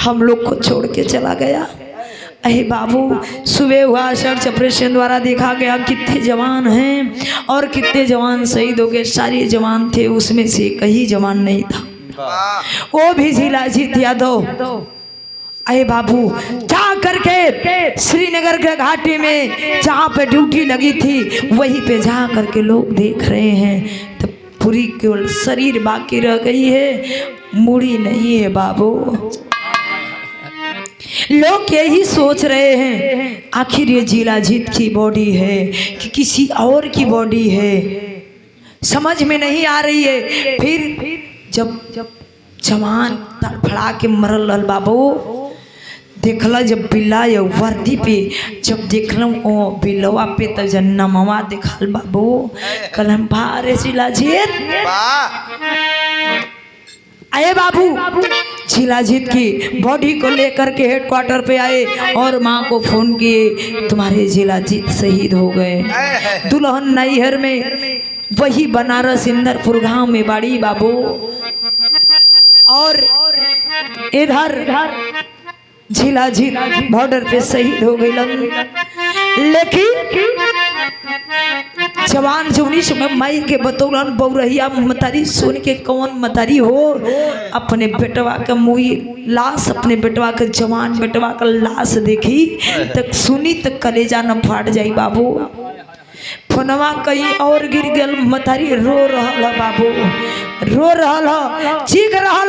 हम लोग को छोड़ के चला गया। अरे बाबू सुबह हुआ सर्च ऑपरेशन द्वारा देखा गया कितने जवान हैं और कितने जवान शहीद हो गए। सारे जवान थे उसमें से कहीं जवान नहीं था वो भी जिला जीत यादव। अरे बाबू जा करके श्रीनगर के घाटी में जहाँ पे ड्यूटी लगी थी वहीं पे जा करके लोग देख रहे हैं तो पूरी केवल शरीर बाकी रह गई है मुड़ी नहीं है बाबू। लोग यही सोच रहे हैं आखिर ये जिला जीत की बॉडी है कि किसी और की बॉडी है समझ में नहीं आ रही है। फिर जब जवान तड़फड़ा के मरल रहल बाबू देखला जब बिल्ला या वर्दी पे जब देखल ओ बिलवा पे तो जन्नमवा देखल बाबू कलम भारे जिला जीत आए बाबू जिला जीत की बॉडी को लेकर के हेडक्वार्टर पे आए और माँ को फोन किए तुम्हारे जिला जीत शहीद हो गए। दुल्हन नैहर में वही बनारस इंदरपुर गांव में बाड़ी बाबू और इधर जिला जीत बॉर्डर पे शहीद हो गई। लेकिन जवान जौनी समय माई के बतौलन बौरहिया मतारी सुन के कौन मतारी हो अपने बेटवा का मुई लाश अपने बेटवा के जवान बेटवा का लाश देखी तक सुनी तक कलेजा न फाट जाई बाबू। फोनवा कहीं और गिर गल मतारी रो रहा बाबू रो रहा चीख रहा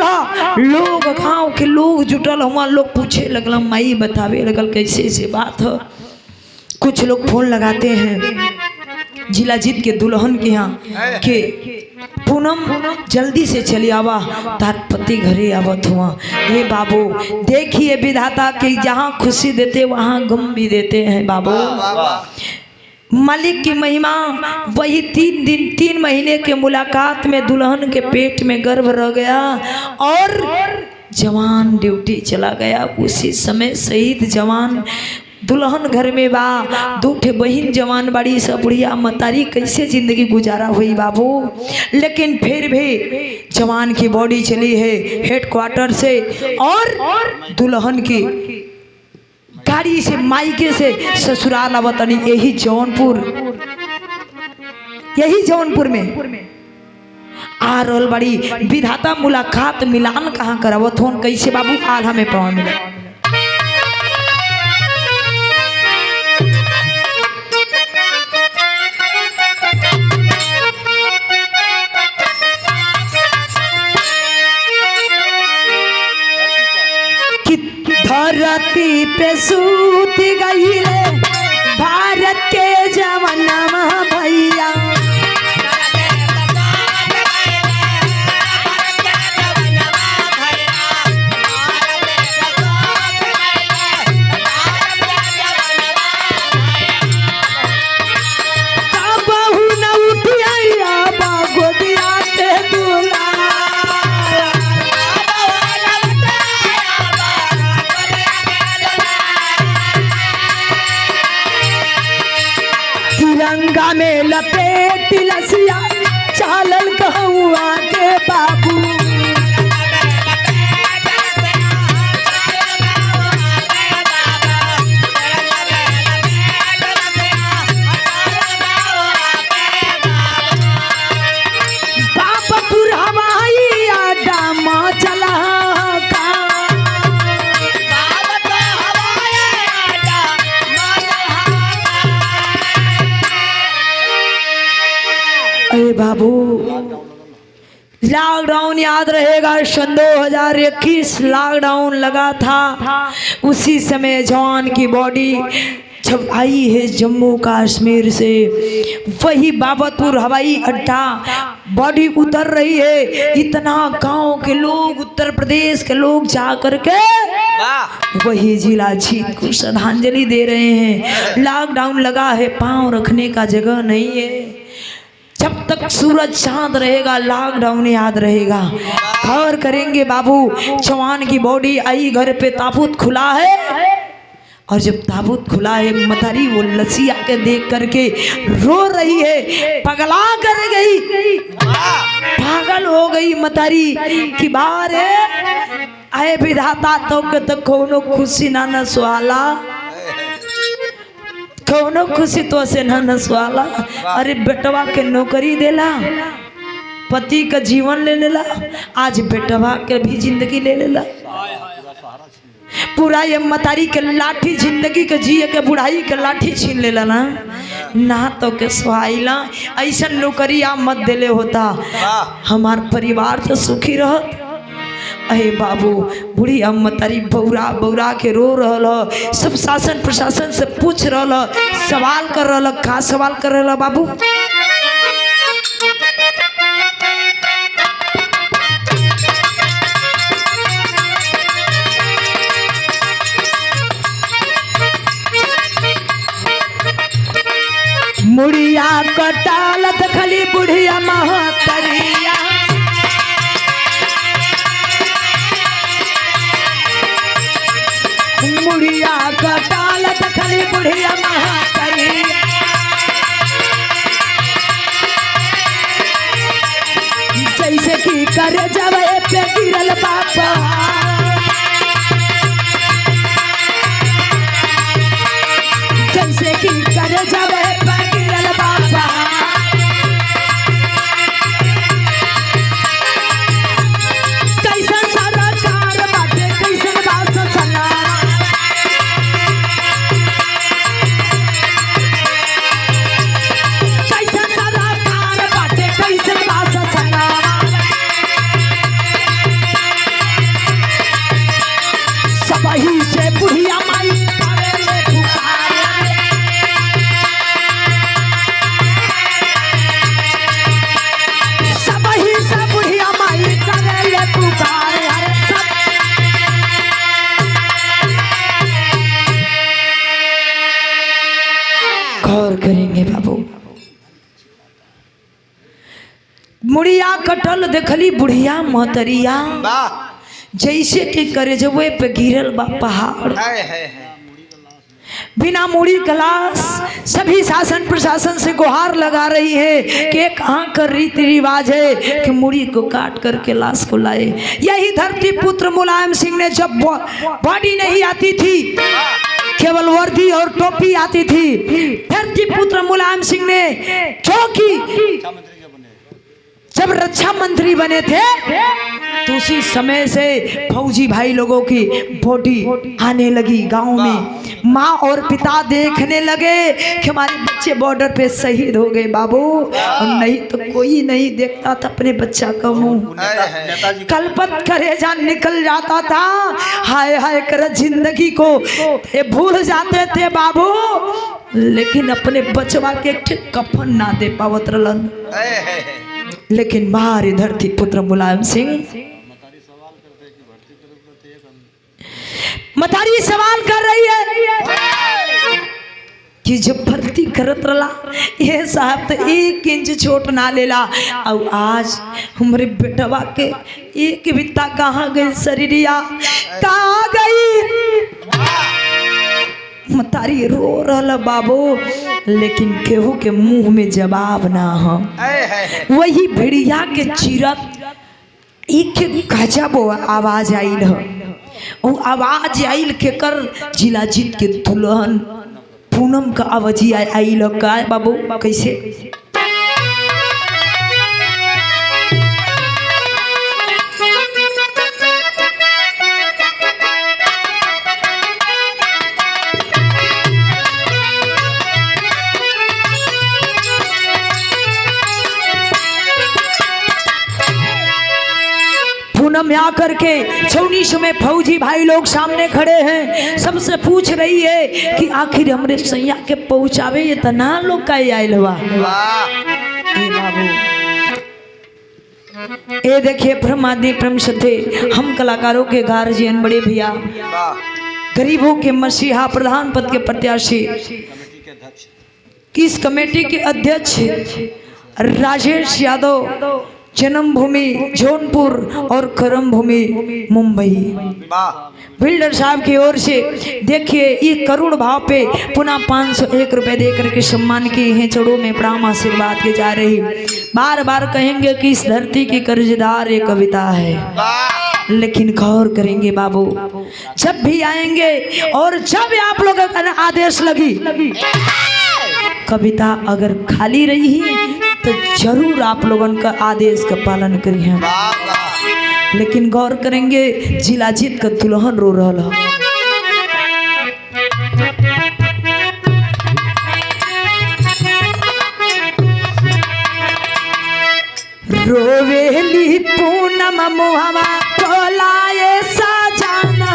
लोग गाँव के लोग जुटल हुआ लोग पूछे लगल माई बतावे लगल कैसे से बात है। कुछ लोग फोन लगाते हैं जिला जीत के दुल्हन के यहाँ के पूनम जल्दी से चली आवा तार पति घरे आवत हुआ। हे बाबू देखिए विधाता के जहाँ खुशी देते वहाँ गम भी देते हैं बाबू। मालिक की महिमा वही 3 महीने के मुलाकात में दुल्हन के पेट में गर्भ रह गया और जवान ड्यूटी चला गया। उसी समय शहीद जवान दुल्हन घर में बा 2 बहन जवान बड़ी सब बुढ़िया मतारी कैसे जिंदगी गुजारा हुई बाबू। लेकिन फिर भी जवान की बॉडी चली है हेडक्वार्टर से और दुल्हन की गाड़ी से मायके से ससुराल आवतनी यही जौनपुर में आ रहल बड़ी। विधाता मुलाकात मिलान कहाँ करावत होन कैसे बाबू आल्हा में पावा मिला। धरती पे सूत गईले भारत के जवानमा भैया बहु न उठिया गोदिया के दूल्हा तिरंगा में लपेट लसिया चालल कहुआ के बाबू। बाबपुर हवाई अड्डा माँ चला बाबू। लॉकडाउन याद रहेगा सन 2021 लॉकडाउन लगा था। उसी समय जवान की बॉडी जब आई है जम्मू कश्मीर से वही बाबतपुर हवाई अड्डा बॉडी उतर रही है। इतना गांव के लोग उत्तर प्रदेश के लोग जा करके वही जिला जीत को श्रद्धांजलि दे रहे हैं। लॉकडाउन लगा है पांव रखने का जगह नहीं है। जब तक सूरज चांद रहेगा लॉकडाउन याद रहेगा। गौर करेंगे बाबू जवान की बॉडी आई घर पे ताबूत खुला है और जब ताबूत खुला है मतारी वो लसिया के देख करके रो रही है पगला कर गई पागल हो गई मतारी की बार है आए विधाता तो के तो कोनो खुशी ना न सुहाला कौनो खुशी तो से न सवाला। अरे बेटवा के नौकरी देला पति का जीवन ले लेला आज बेटवा के भी जिंदगी ले लेला। पूरा ये मतारी के लाठी जिंदगी के जिए के बुढ़ाई के लाठी छीन लेला ना तो के सुहाइला ऐसा नौकरी आप मत देले होता हमार परिवार तो सुखी रहत। अहे बाबू बूढ़ी अम्मतारी बौरा बौरा के रो रहा सब शासन प्रशासन से पूछ रहा सवाल कर रहा का सवाल कर रहा बाबू। मुड़िया कटालत खली बुढ़िया महतरिया मुड़िया कटालत खली बुढ़िया महतरिया जैसे कि कर जब पे गिरल बापा जैसे कि कर जब पे गिरल बापा मुड़िया कटल देखली बुढ़िया मोहतरिया जैसे कि करे जबे पे गिरल बा पहाड़। बिना मुड़ी क्लास सभी शासन प्रशासन से गुहार लगा रही है कि कहाँ का रीति रिवाज है कि मुड़ी को काट करके लाश को लाए। यही धरती पुत्र मुलायम सिंह ने जब बॉडी नहीं आती थी, केवल वर्दी और टोपी आती थी, धरती पुत्र मुलायम सिंह ने चौकी जब रक्षा मंत्री बने थे तो उसी समय से फौजी भाई लोगों की बॉडी आने लगी गांव में। माँ और पिता देखने लगे कि हमारे बच्चे बॉर्डर पे शहीद हो गए बाबू, और नहीं तो कोई नहीं देखता था अपने बच्चा का मुंह। कलपत करेजा निकल जाता था, हाय हाय कर जिंदगी को ये भूल जाते थे बाबू, लेकिन अपने बचवा के कफन ना दे पावत रहलन। लेकिन बाहर धरती पुत्र मुलायम सिंह मतारी सवाल कर रही है कि जब भर्ती करत रला ये साहब तो 1 इंच छोट ना लेला, और आज हमारे बेटवा के एक बित्ता कहाँ गई, शरीरिया कहाँ गई। मतारी रो रहा बाबू, लेकिन केहू के मुंह में जवाब ना हो। वही भेड़िया के चीरत एक गजब आवाज आइल हो। वो आवाज आइल के कर जिला जीत के दुल्हन पूनम का आवाजी आइल का बाबू कैसे। पूनम में आकर के 24 में फौजी भाई लोग सामने खड़े हैं, सबसे पूछ रही है कि आखिर हमरे सैया के पहुंचावे ये तना लोग का आयल हुआ। ए बाबू ए देखिए ब्रह्मादि ब्रह्म सत्य, हम कलाकारों के गार्जियन बड़े भैया, गरीबों के मसीहा, प्रधान पद के प्रत्याशी, इस कमेटी के अध्यक्ष राजेश यादव, जन्मभूमि जौनपुर और कर्म भूमि मुंबई। बिल्डर साहब की ओर से देखिए ये करोड़ भाव पे पुनः 501 रुपए दे करके सम्मान किए हैं। चढ़ों में प्रणाम आशीर्वाद के जा रही। बार बार कहेंगे कि इस धरती की कर्जदार ये कविता है, लेकिन गौर करेंगे बाबू, जब भी आएंगे और जब आप लोगों का आदेश लगी कविता अगर खाली रही तो जरूर आप लोगों का आदेश का पालन करिए। लेकिन गौर करेंगे जिला जीत का दुल्हन रो रहा रोवेली पूनम मुहवा तोलाए साजना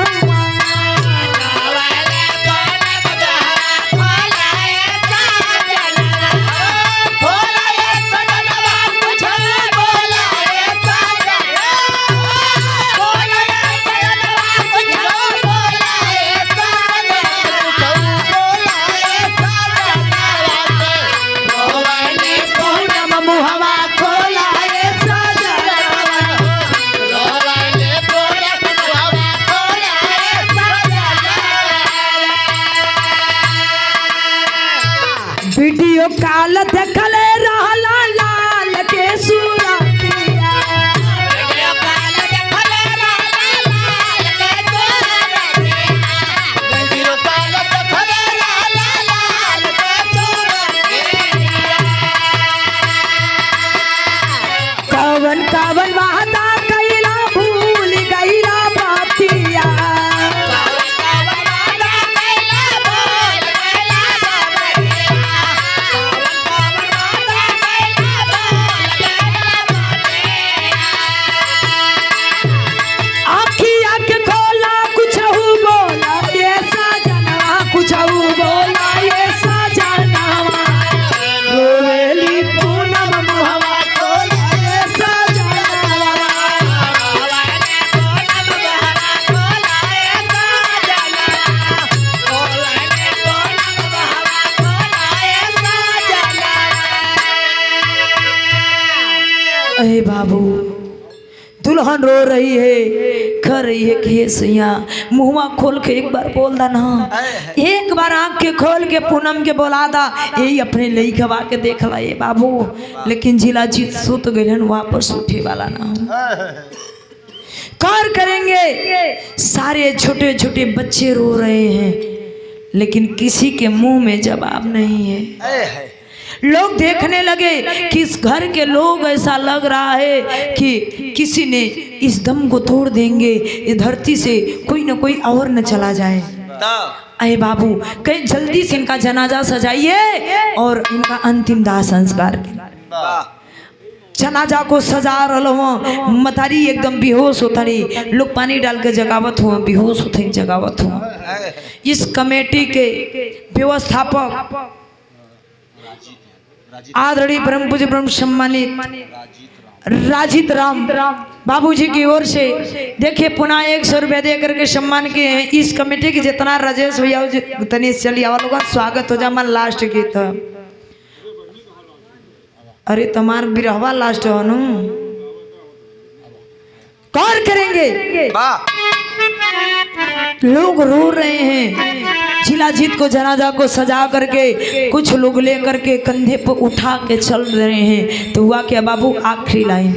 वीडियो कॉल देखले रहला लाल के सूरतिया, वीडियो कॉल देखले रहला लाल के सूरतिया, वीडियो कॉल देखले रहला लाल के सूरतिया। कवन कवन वादा कइला भूल गइला बातिया, अरे बाबू दुल्हन रो रही है, कह रही है कि हे सैया मुँहवा खोल के एक बार बोल दा ना, एक बार आँख के खोल के पूनम के बोला दा, यही अपने लई खवा के देख ला ये बाबू। लेकिन जिला जीत सुत गए वापस उठे वाला ना कार करेंगे। सारे छोटे छोटे बच्चे रो रहे हैं, लेकिन किसी के मुंह में जवाब नहीं है। लोग देखने लगे कि इस घर के लोग ऐसा लग रहा है कि किसी ने इस दम को तोड़ देंगे, ये धरती से कोई न कोई और न चला जाए। अरे बाबू कहीं जल्दी से इनका जनाजा सजाइए और इनका अंतिम दाह संस्कार। जनाजा को सजा रहा मतारी एकदम बेहोश होतारी, लोग पानी डाल के जगावत हुआ, बेहोश होते जगावत हुआ। इस कमेटी के व्यवस्थापक आदरणीय परम पूज्य ब्रह्म सम्मानित राजित राम बाबूजी की ओर से देखिए पुनः 100 रुपया दे करके सम्मान किए हैं। इस कमेटी की जितना राजेश भैया तनीश चलिए लोग स्वागत हो जा। मन लास्ट की था, अरे तुम्हार बिरहवा लास्ट हो न कौन करेंगे। लोग रो रहे हैं। जिला जीत को जनाजा को सजा करके कुछ लोग ले करके कंधे पर उठा के चल रहे हैं। तो हुआ क्या बाबू, आखिरी लाइन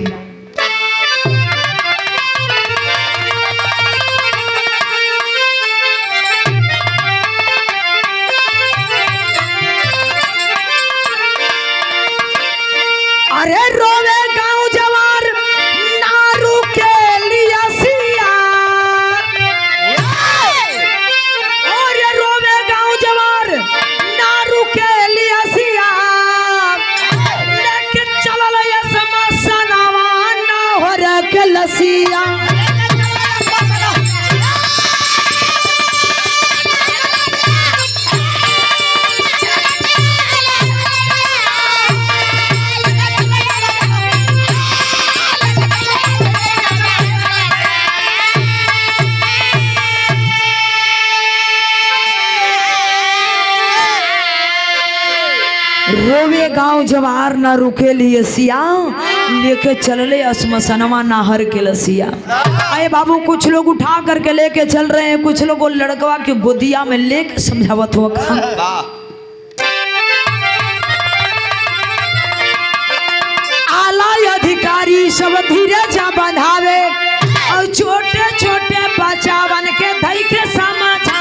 अरे रोवे गाँव जवार नारू के लिया सिया, अरे रोवे गाँव जवार नारू के लिया सिया, लेके चलल ये समसनवा नाहर के लसिया। रोवे गाँव जवार ना रुके लिए सिया, लेके चलले असमसनवा नाहर के लसिया। अरे बाबू कुछ लोग उठा करके लेके चल रहे हैं, कुछ लोग लड़कवा के गोदिया में लेके समझावत हो। आला अधिकारी सब धीरे जा बंधावे और छोटे छोटे बचावन के धई के समाचार।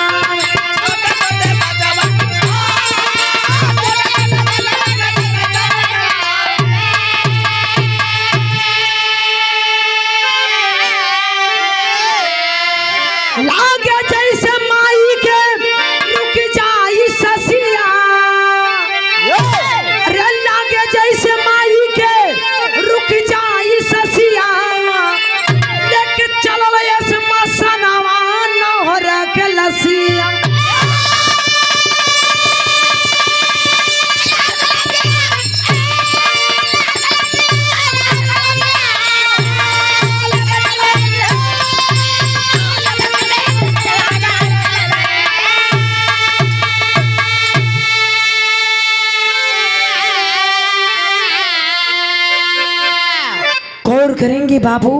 लागे जैसे माई के रुक जाई ससिया, अरे लागे जैसे माई के रुक जाई ससिया, लेके चलल ऐसे मसनवा नहर के लसिया। गौर करेंगे बाबू,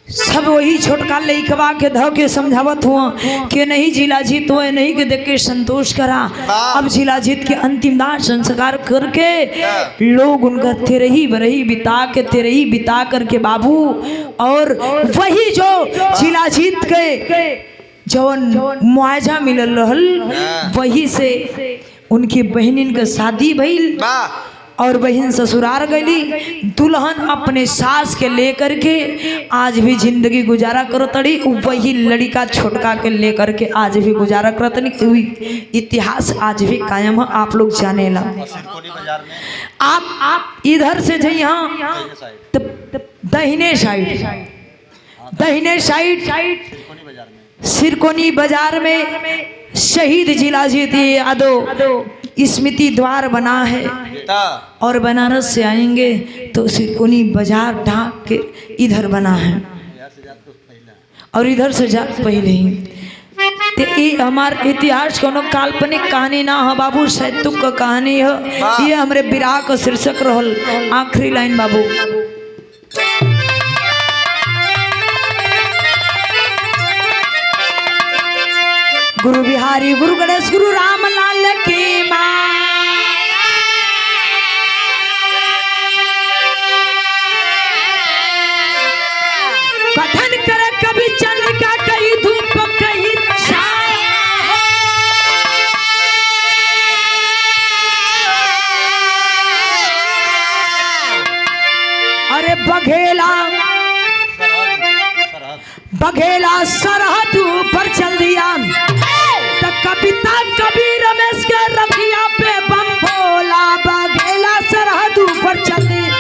सब वही छोटका लइकवा के धो के समझावत हुआ कि नहीं जिला जीत हुए नहीं के देख के संतोष करा। अब जिला जीत के अंतिम दाह संस्कार करके लोग उनका तेरही बरही बिता करके बाबू, और वही जो जिला जीत के जवन मुआवजा मिलल रहल वही से उनकी बहनिन के शादी भइल और बहन ससुराल गई। दुल्हन अपने सास के लेकर के आज भी जिंदगी गुजारा करो तड़ी, वही लड़का छोटका के लेकर के आज भी गुजारा करो तड़ी। इतिहास आज भी कायम है, आप लोग जाने ला। आप इधर से जाइए, हाँ दहिने साइड सिरकोनी बाजार में शहीद जिला जीत यादव स्मृति द्वार बना है, और बनारस से आएंगे तो सिरकोनी बाजार ढाक के इधर बना है, और इधर से जा पहले ही। तो ये हमार इतिहास कोनो काल्पनिक कहानी ना है बाबू, सैतुक का कहानी है। ये हमारे विराह का शीर्षक रहल। आखिरी लाइन बाबू, गुरु बिहारी गुरु गणेश गुरु रामलाल की माँ। कथन करे कभी चंद्रिका कहीं धूप कहीं छाँव। अरे बघेला बघेला सरहद पर चल दिया तो कविता कभी रमेश के रथिया पे बम भोला। बघेला सरहद पर चल दिया